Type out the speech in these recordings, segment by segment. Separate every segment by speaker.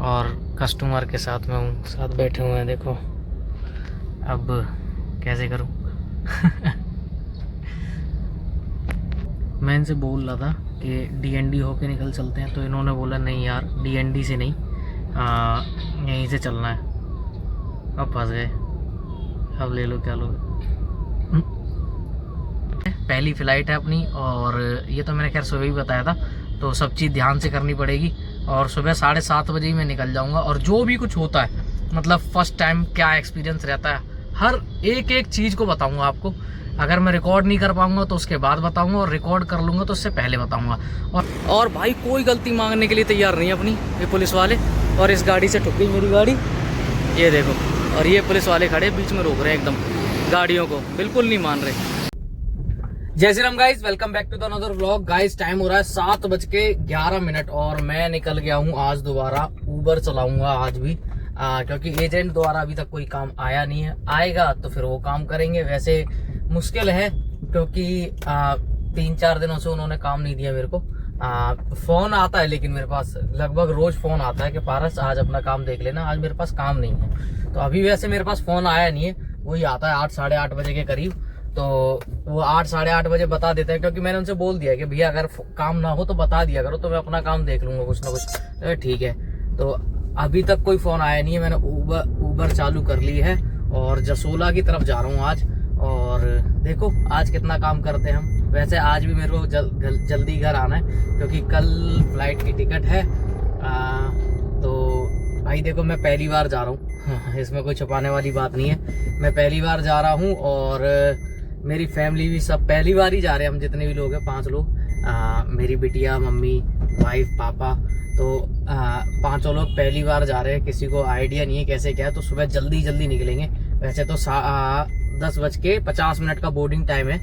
Speaker 1: और कस्टमर के साथ में हूँ, साथ बैठे हुए हैं। देखो अब कैसे करूँ मैं इनसे बोल रहा था कि डीएनडी होके निकल चलते हैं, तो इन्होंने बोला नहीं यार डीएनडी से नहीं, यहीं से चलना है। अब फंस गए, अब ले लो क्या लोगे। पहली फ़्लाइट है अपनी, और ये तो मैंने खैर सुबह ही बताया था, तो सब चीज़ ध्यान से करनी पड़ेगी। और सुबह 7:30 बजे ही मैं निकल जाऊंगा, और जो भी कुछ होता है, मतलब फर्स्ट टाइम क्या एक्सपीरियंस रहता है, हर एक एक चीज़ को बताऊंगा आपको। अगर मैं रिकॉर्ड नहीं कर पाऊंगा तो उसके बाद बताऊंगा, और रिकॉर्ड कर लूँगा तो उससे पहले बताऊंगा। और भाई कोई गलती मांगने के लिए तैयार नहीं है अपनी ये पुलिस वाले। और इस गाड़ी से ठुक गई मेरी गाड़ी, ये देखो। और ये पुलिस वाले खड़े बीच में रोक रहे हैं एकदम, गाड़ियों को बिल्कुल नहीं मान रहे। जय Shri Ram guys, welcome back to the another vlog. Guys time हो रहा है 7:11 और मैं निकल गया हूँ आज दोबारा। ऊबर चलाऊंगा आज भी, क्योंकि एजेंट द्वारा अभी तक कोई काम आया नहीं है। आएगा तो फिर वो काम करेंगे। वैसे मुश्किल है क्योंकि 3-4 दिनों से उन्होंने काम नहीं दिया मेरे को। फोन आता है लेकिन मेरे पास लगभग रोज फोन आता है कि पारस आज अपना काम देख लेना, आज मेरे पास काम नहीं है। तो अभी वैसे मेरे पास फोन आया नहीं है, वही आता है 8 साढ़े 8 बजे के करीब। तो वो 8 साढ़े 8 बजे बता देते हैं, क्योंकि मैंने उनसे बोल दिया कि भैया अगर काम ना हो तो बता दिया करो, तो मैं अपना काम देख लूंगा कुछ ना कुछ। तो ठीक है। तो अभी तक कोई फोन आया नहीं है। मैंने ऊबर चालू कर ली है और जसोला की तरफ जा रहा हूँ आज। और देखो आज कितना काम करते हैं हम। वैसे आज भी मेरे को जल्दी घर आना है, क्योंकि कल फ्लाइट की टिकट है। तो भाई देखो मैं पहली बार जा रहा हूँ इसमें कोई छुपाने वाली बात नहीं है। मैं पहली बार जा रहा हूँ और मेरी फैमिली भी सब पहली बार ही जा रहे हैं। हम जितने भी लोग हैं 5 लोग, मेरी बिटिया, मम्मी, वाइफ, पापा, तो 5 लोग पहली बार जा रहे हैं। किसी को आइडिया नहीं है कैसे क्या है। तो सुबह जल्दी निकलेंगे। वैसे तो 10:50 का बोर्डिंग टाइम है,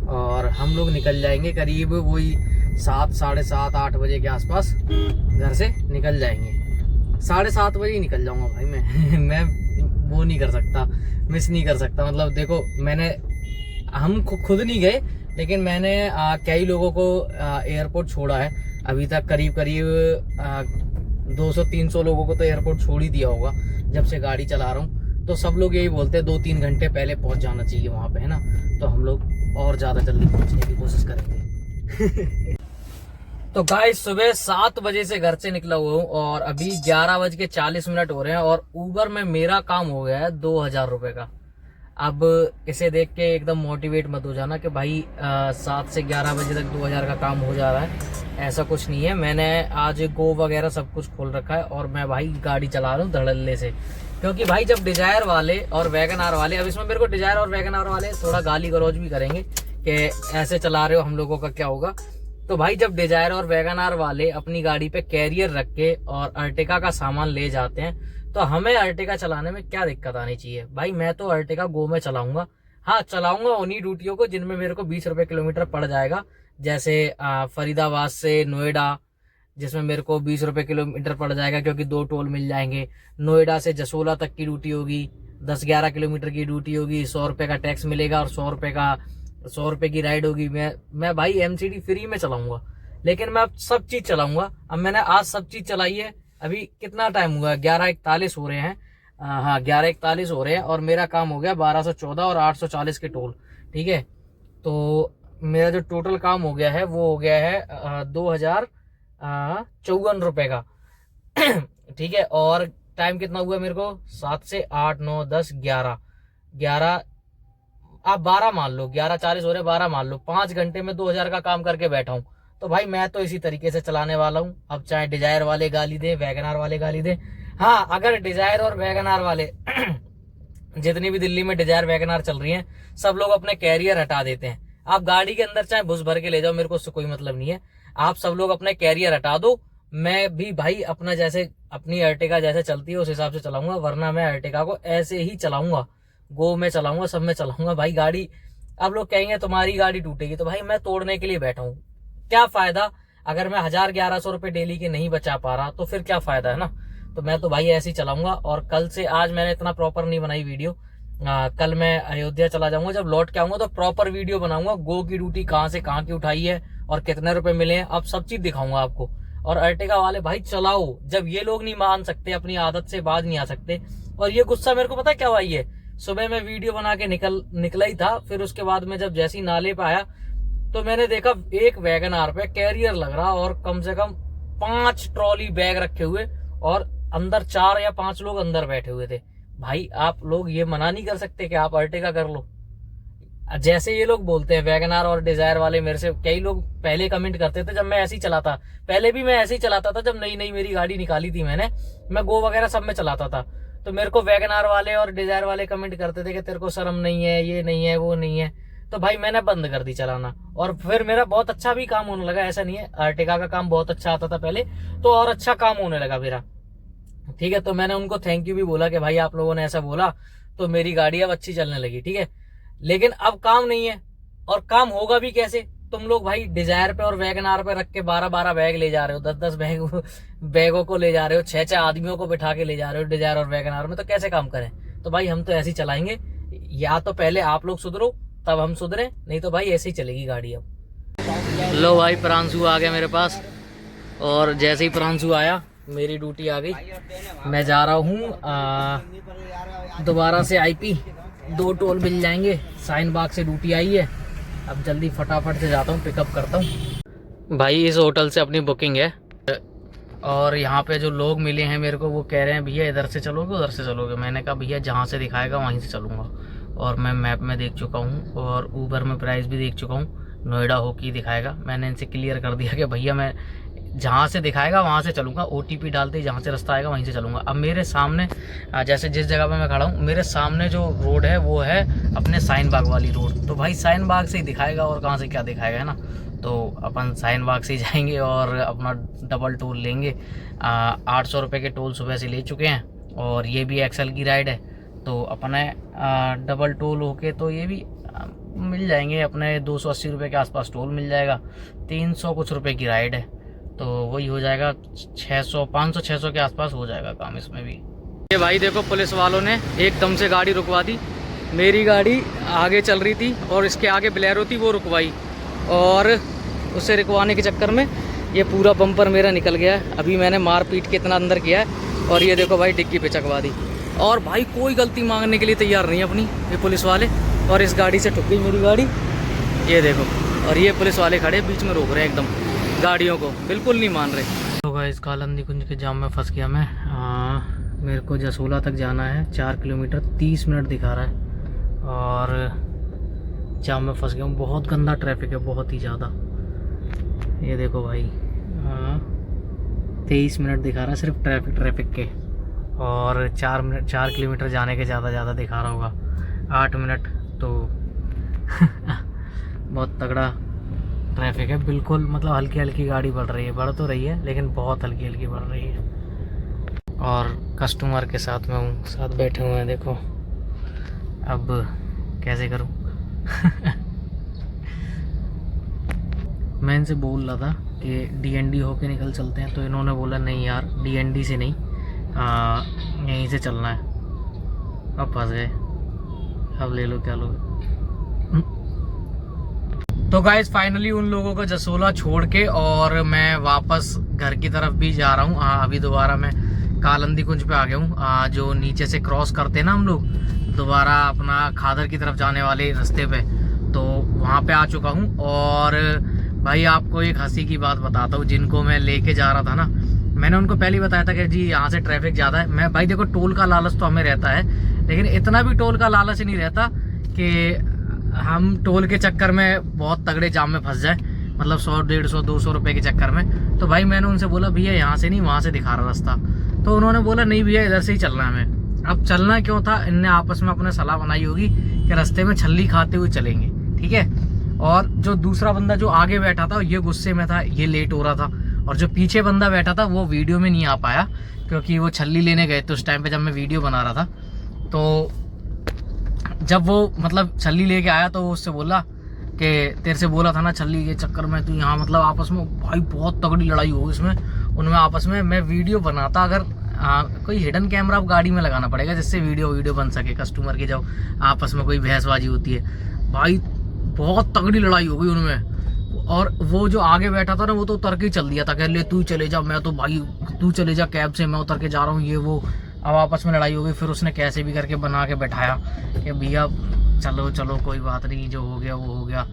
Speaker 1: और हम लोग निकल जाएंगे करीब वही 7, साढ़े 7, 8 बजे के आसपास घर से निकल जाएंगे। 7:30 बजे ही निकल जाऊंगा भाई मैं मैं वो नहीं कर सकता, मिस नहीं कर सकता। मतलब देखो हम खुद नहीं गए, लेकिन मैंने कई लोगों को एयरपोर्ट छोड़ा है अभी तक। करीब 200-300 लोगों को तो एयरपोर्ट छोड़ ही दिया होगा जब से गाड़ी चला रहा हूँ। तो सब लोग यही बोलते हैं 2-3 घंटे पहले पहुंच जाना चाहिए वहां पे, है ना। तो हम लोग और ज्यादा जल्दी पहुंचने की कोशिश करेंगे तो गाइस सुबह 7 बजे से घर से निकला हुआ हूँ, और अभी 11:40 हो रहे हैं। और ऊबर में मेरा काम हो गया है 2000 रुपए का। अब इसे देख के एकदम मोटिवेट मत हो जाना कि भाई 7 से 11 बजे तक 2000 का काम हो जा रहा है। ऐसा कुछ नहीं है। मैंने आज गो वगैरह सब कुछ खोल रखा है, और मैं भाई गाड़ी चला रहा हूँ धड़ल्ले से। क्योंकि भाई जब डिजायर वाले और वैगन आर वाले, अब इसमें मेरे को डिजायर और वैगन आर वाले थोड़ा गाली गलौज भी करेंगे कि ऐसे चला रहे हो, हम लोगों का क्या होगा। तो भाई जब डिजायर और वैगन आर वाले अपनी गाड़ी पे कैरियर रख के और अर्टिका का सामान ले जाते हैं, तो हमें अर्टिका चलाने में क्या दिक्कत आनी चाहिए। भाई मैं तो अर्टिका गो में चलाऊंगा। हाँ, चलाऊंगा उन्हीं ड्यूटियों को जिनमें मेरे को 20 रुपए किलोमीटर पड़ जाएगा। जैसे फरीदाबाद से नोएडा, जिसमें मेरे को 20 रुपए किलोमीटर पड़ जाएगा, क्योंकि 2 टोल मिल जाएंगे। नोएडा से जसोला तक की ड्यूटी होगी, 10-11 किलोमीटर की ड्यूटी होगी, 100 रुपए का टैक्स मिलेगा, और 100 रुपए की राइड होगी। मैं भाई एमसीडी फ्री में चलाऊंगा, लेकिन मैं अब सब चीज चलाऊंगा। अब मैंने आज सब चीज चलाई है। अभी कितना टाइम हुआ है, 11:41 हो रहे हैं। हाँ 11:41 हो रहे हैं, और मेरा काम हो गया 1214 और 840 के टोल। ठीक है। तो मेरा जो टोटल काम हो गया है वो हो गया है 2054 रुपए का ठीक है। और टाइम कितना हुआ मेरे को, 7 से 8, 9, 10, 11 आप 12 मान लो, 11:40 हो रहे, 12 मान लो। 5 घंटे में 2000 का काम करके बैठा हूँ। तो भाई मैं तो इसी तरीके से चलाने वाला हूँ। अब चाहे डिजायर वाले गाली दे, वैगनार वाले गाली दे। हाँ, अगर डिजायर और वैगनार वाले जितनी भी दिल्ली में डिजायर वैगनार चल रही हैं, सब लोग अपने कैरियर हटा देते हैं। आप गाड़ी के अंदर चाहे घुस भर के ले जाओ, मेरे को उससे कोई मतलब नहीं है। आप सब लोग अपने कैरियर हटा दो। मैं भी भाई अपना जैसे अपनी अर्टिका जैसे चलती है उस हिसाब से चलाऊंगा, वरना मैं अर्टिका को ऐसे ही चलाऊंगा। गो में चलाऊंगा, सब में चलाऊंगा भाई गाड़ी। अब लोग कहेंगे तुम्हारी गाड़ी टूटेगी, तो भाई मैं तोड़ने के लिए बैठा हूँ। क्या फायदा अगर मैं 1000-1100 रुपए डेली के नहीं बचा पा रहा, तो फिर क्या फायदा है ना। तो मैं तो भाई ऐसे ही चलाऊंगा। और कल से, आज मैंने इतना प्रॉपर नहीं बनाई वीडियो। कल मैं अयोध्या चला जाऊंगा, जब लौट के आऊंगा तो प्रॉपर वीडियो बनाऊंगा। गो की ड्यूटी कहाँ से कहाँ की उठाई है और कितने रुपए मिले हैं, अब सब चीज दिखाऊंगा आपको। और अर्टिगा वाले भाई चलाओ, जब ये लोग नहीं मान सकते, अपनी आदत से बाज नहीं आ सकते। और ये गुस्सा मेरे को पता क्या हुआ, ये सुबह मैं वीडियो बना के निकला ही था, फिर उसके बाद में जब जैसे ही नाले पे आया तो मैंने देखा एक वैगन आर पे कैरियर लग रहा और कम से कम 5 ट्रॉली बैग रखे हुए और अंदर 4 या 5 लोग अंदर बैठे हुए थे। भाई आप लोग ये मना नहीं कर सकते कि आप अर्टिगा कर लो। जैसे ये लोग बोलते हैं वैगनार और डिजायर वाले, मेरे से कई लोग पहले कमेंट करते थे जब मैं ऐसे ही चलाता, पहले भी मैं ऐसे ही चलाता था, जब नई नई मेरी गाड़ी निकाली थी मैंने, मैं गो वगैरह सब में चलाता था, तो मेरे को वैगनार वाले और डिजायर वाले कमेंट करते थे कि तेरे को शर्म नहीं है, ये नहीं है, वो नहीं है। तो भाई मैंने बंद कर दी चलाना, और फिर मेरा बहुत अच्छा भी काम होने लगा। ऐसा नहीं है, अर्टिगा का काम बहुत अच्छा आता था पहले, तो और अच्छा काम होने लगा मेरा। ठीक है, तो मैंने उनको थैंक यू भी बोला कि भाई आप लोगों ने ऐसा बोला तो मेरी गाड़ी अब अच्छी चलने लगी। ठीक है, लेकिन अब काम नहीं है, और काम होगा भी कैसे? तुम लोग भाई डिजायर पे और वैगनार पे रख के 12-12 बैग ले जा रहे हो, 10-10 बैगों को ले जा रहे हो, 6-6 आदमियों को बिठा के ले जा रहे हो डिजायर और वैगनार में, तो कैसे काम करें? तो भाई हम तो ऐसे ही चलाएंगे, या तो पहले आप लोग सुधरो तब हम सुधरे, नहीं तो भाई ऐसे ही चलेगी गाड़ी अब। लो भाई प्रांशु आ गया मेरे पास, और जैसे ही प्रांशु आया मेरी ड्यूटी आ गई। मैं जा रहा हूँ दोबारा से IP, 2 टोल मिल जाएंगे। साइन बाग से ड्यूटी आई है, अब जल्दी फटाफट से जाता हूँ, पिकअप करता हूँ। भाई इस होटल से अपनी बुकिंग है, और यहाँ पे जो लोग मिले हैं मेरे को वो कह रहे हैं भैया इधर से चलोगे उधर से चलोगे। मैंने कहा भैया जहाँ से दिखाएगा वहीं से चलूँगा, और मैं मैप में देख चुका हूँ और ऊबर में प्राइस भी देख चुका हूँ, नोएडा हो के दिखाएगा। मैंने इनसे क्लियर कर दिया कि भैया मैं जहाँ से दिखाएगा वहाँ से चलूँगा, OTP डालते ही जहाँ से रास्ता आएगा वहीं से चलूँगा। अब मेरे सामने जैसे जिस जगह पे मैं खड़ा हूँ, मेरे सामने जो रोड है वो है अपने साइन बाग वाली रोड, तो भाई साइन बाग से ही दिखाएगा, और कहाँ से क्या दिखाएगा, है ना। तो अपन साइन बाग से ही जाएंगे और अपना डबल टोल लेंगे। 800 रुपये के टोल सुबह से ले चुके हैं, और ये भी एक्सल की राइड है, तो अपने डबल टोल होके तो ये भी मिल जाएंगे अपने 280 रुपये के आसपास टोल मिल जाएगा। 300 कुछ रुपये की राइड है, तो वही हो जाएगा 500-600 के आसपास हो जाएगा काम इसमें भी। ये भाई देखो पुलिस वालों ने एकदम से गाड़ी रुकवा दी। मेरी गाड़ी आगे चल रही थी और इसके आगे बोलेरो थी, वो रुकवाई, और उसे रुकवाने के चक्कर में ये पूरा बम्पर मेरा निकल गया है। अभी मैंने मार पीट के इतना अंदर किया है, और ये देखो भाई डिग्गी पे चकवा दी। और भाई कोई गलती मांगने के लिए तैयार नहीं है अपनी ये पुलिस वाले, और इस गाड़ी से ठुक गई मेरी गाड़ी, ये देखो। और ये पुलिस वाले खड़े बीच में रोक रहे हैं एकदम गाड़ियों को, बिल्कुल नहीं मान रहे। तो गाइस कालंदी कुंज के जाम में फंस गया मैं। मेरे को जसोला तक जाना है, 4 किलोमीटर 30 मिनट दिखा रहा है, और जाम में फंस गया हूँ। बहुत गंदा ट्रैफिक है, बहुत ही ज़्यादा। ये देखो भाई 23 मिनट दिखा रहा है सिर्फ ट्रैफिक के, और 4 किलोमीटर जाने के ज़्यादा दिखा रहा होगा, 8 मिनट तो बहुत तगड़ा ट्रैफिक है बिल्कुल। मतलब हल्की हल्की गाड़ी बढ़ रही है, बढ़ तो रही है लेकिन बहुत हल्की हल्की बढ़ रही है। और कस्टमर के साथ में हूँ, साथ बैठे हुए हैं, देखो अब कैसे करूँ। मैं इनसे बोल रहा था कि DND होके निकल चलते हैं, तो इन्होंने बोला नहीं यार DND से नहीं, यहीं से चलना है। अब फंस गए, अब ले लो क्या लोगे। तो गाइस फाइनली उन लोगों को जसोला छोड़ के और मैं वापस घर की तरफ भी जा रहा हूँ। अभी दोबारा मैं कालंदी कुंज पे आ गया हूँ, जो नीचे से क्रॉस करते हैं ना हम लोग दोबारा अपना खादर की तरफ जाने वाले रास्ते पे, तो वहाँ पे आ चुका हूँ। और भाई आपको एक हंसी की बात बताता हूँ, जिनको मैं लेके जा रहा था ना, मैंने उनको पहले ही बताया था कि जी यहाँ से ट्रैफिक ज़्यादा है। मैं भाई देखो टोल का लालच तो हमें रहता है, लेकिन इतना भी टोल का लालच नहीं रहता कि हम टोल के चक्कर में बहुत तगड़े जाम में फंस जाए, मतलब 100, 150, 200 रुपये के चक्कर में। तो भाई मैंने उनसे बोला भैया यहाँ से नहीं वहाँ से दिखा रहा रास्ता, तो उन्होंने बोला नहीं भैया इधर से ही चलना है हमें। अब चलना क्यों था, इनने आपस में अपने सलाह बनाई होगी कि रास्ते में छल्ली खाते हुए चलेंगे, ठीक है। और जो दूसरा बंदा जो आगे बैठा था ये गुस्से में था, ये लेट हो रहा था, और जो पीछे बंदा बैठा था वो वीडियो में नहीं आ पाया क्योंकि वो छल्ली लेने गए थे उस टाइम पे जब मैं वीडियो बना रहा था। तो जब वो मतलब छल्ली लेके आया तो वो उससे बोला कि तेरे से बोला था ना छल्ली के चक्कर में, तो यहाँ मतलब आपस में भाई बहुत तगड़ी लड़ाई हो इसमें उनमें आपस में। मैं वीडियो बनाता, अगर कोई हिडन कैमरा गाड़ी में लगाना पड़ेगा जिससे वीडियो बन सके कस्टमर की, जब आपस में कोई बहसबाजी होती है। भाई बहुत तगड़ी लड़ाई हो गई उनमें, और वो जो आगे बैठा था ना, वो तो उतर के ही चल दिया था, कह ले तू चले जा, मैं तो भाई तू चले जा कैब से, मैं उतर के जा रहा हूँ, ये वो। अब आपस में लड़ाई हो गई, फिर उसने कैसे भी करके बना के बैठाया कि भैया चलो चलो कोई बात नहीं, जो हो गया वो हो गया।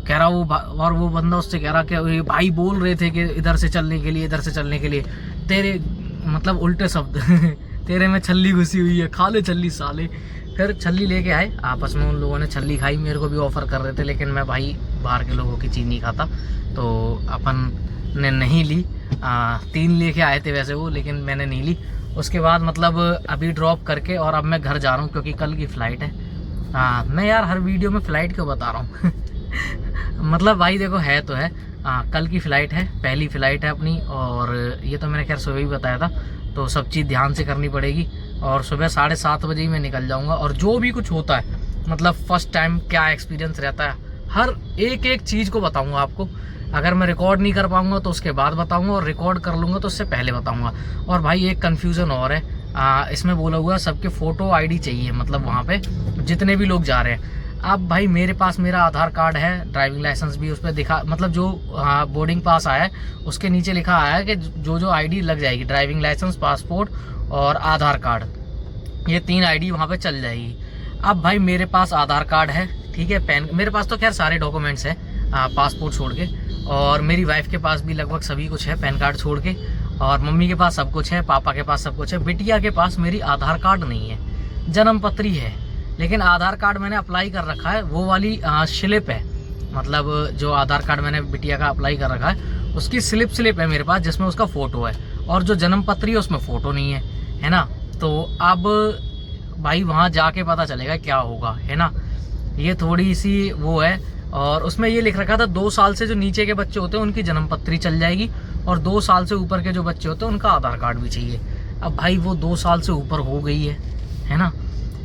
Speaker 1: कह रहा वो और वो बंदा उससे कह रहा कि भाई बोल रहे थे कि इधर से चलने के लिए, इधर से चलने के लिए, तेरे मतलब उल्टे शब्द तेरे में छल्ली घुसी हुई है, खा ले छल्ली साले। फिर छल्ली लेके आए, आपस में उन लोगों ने छल्ली खाई, मेरे को भी ऑफ़र कर रहे थे, लेकिन मैं भाई बाहर के लोगों की चीज़ नहीं खाता, तो अपन ने नहीं ली। 3 लेके आए थे वैसे वो, लेकिन मैंने नहीं ली। उसके बाद मतलब अभी ड्रॉप करके और अब मैं घर जा रहा हूँ क्योंकि कल की फ़्लाइट है। मैं यार हर वीडियो में फ़्लाइट क्यों बता रहा हूँ मतलब भाई देखो है तो है, कल की फ़्लाइट है, पहली फ़्लाइट है अपनी, और ये तो मैंने खैर सुबह ही बताया था, तो सब चीज़ ध्यान से करनी पड़ेगी। और सुबह 7:30 बजे ही मैं निकल जाऊँगा, और जो भी कुछ होता है मतलब फ़र्स्ट टाइम क्या एक्सपीरियंस रहता है, हर एक एक चीज़ को बताऊँगा आपको। अगर मैं रिकॉर्ड नहीं कर पाऊँगा तो उसके बाद बताऊँगा, और रिकॉर्ड कर लूँगा तो उससे पहले बताऊँगा। और भाई एक कन्फ्यूज़न और है, इसमें बोला हुआ सबके फ़ोटो ID चाहिए, मतलब वहाँ पे जितने भी लोग जा रहे हैं। अब भाई मेरे पास मेरा आधार कार्ड है, ड्राइविंग लाइसेंस भी उस पर दिखा, मतलब जो बोर्डिंग पास आया है उसके नीचे लिखा आया है कि जो जो ID लग जाएगी, ड्राइविंग लाइसेंस, पासपोर्ट और आधार कार्ड, ये 3 ID वहाँ पे चल जाएगी। अब भाई मेरे पास आधार कार्ड है, ठीक है, पैन, मेरे पास तो खैर सारे डॉक्यूमेंट्स हैं पासपोर्ट छोड़ के, और मेरी वाइफ के पास भी लगभग सभी कुछ है पैन कार्ड छोड़ के, और मम्मी के पास सब कुछ है, पापा के पास सब कुछ है। बिटिया के पास मेरी आधार कार्ड नहीं है, जन्म पत्री है, लेकिन आधार कार्ड मैंने अप्लाई कर रखा है, वो वाली स्लिप है, मतलब जो आधार कार्ड मैंने बिटिया का अप्लाई कर रखा है उसकी स्लिप है मेरे पास, जिसमें उसका फ़ोटो है, और जो जन्म पत्री है उसमें फ़ोटो नहीं है ना। तो अब भाई वहाँ जाके पता चलेगा क्या होगा, है ना, ये थोड़ी सी वो है। और उसमें ये लिख रखा था 2 साल से जो नीचे के बच्चे होते हैं उनकी जन्म पत्री चल जाएगी, और 2 साल से ऊपर के जो बच्चे होते हैं उनका आधार कार्ड भी चाहिए। अब भाई वो 2 साल से ऊपर हो गई है ना,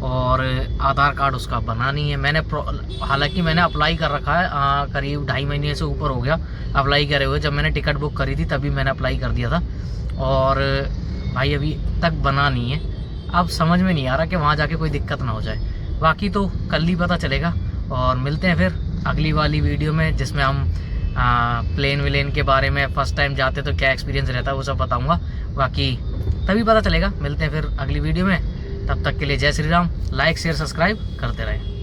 Speaker 1: और आधार कार्ड उसका बना नहीं है। मैंने हालांकि मैंने अप्लाई कर रखा है, करीब 2.5 महीने से ऊपर हो गया अप्लाई करे हुए। जब मैंने टिकट बुक करी थी तभी मैंने अप्लाई कर दिया था, और भाई अभी तक बना नहीं है। अब समझ में नहीं आ रहा कि वहाँ जाके कोई दिक्कत ना हो जाए। बाकी तो कल ही पता चलेगा, और मिलते हैं फिर अगली वाली वीडियो में, जिसमें हम प्लेन विलेन के बारे में, फ़र्स्ट टाइम जाते तो क्या एक्सपीरियंस रहता है वो सब बताऊँगा। बाकी तभी पता चलेगा। मिलते हैं फिर अगली वीडियो में, तब तक के लिए जय Shri Ram. Like share subscribe करते रहें।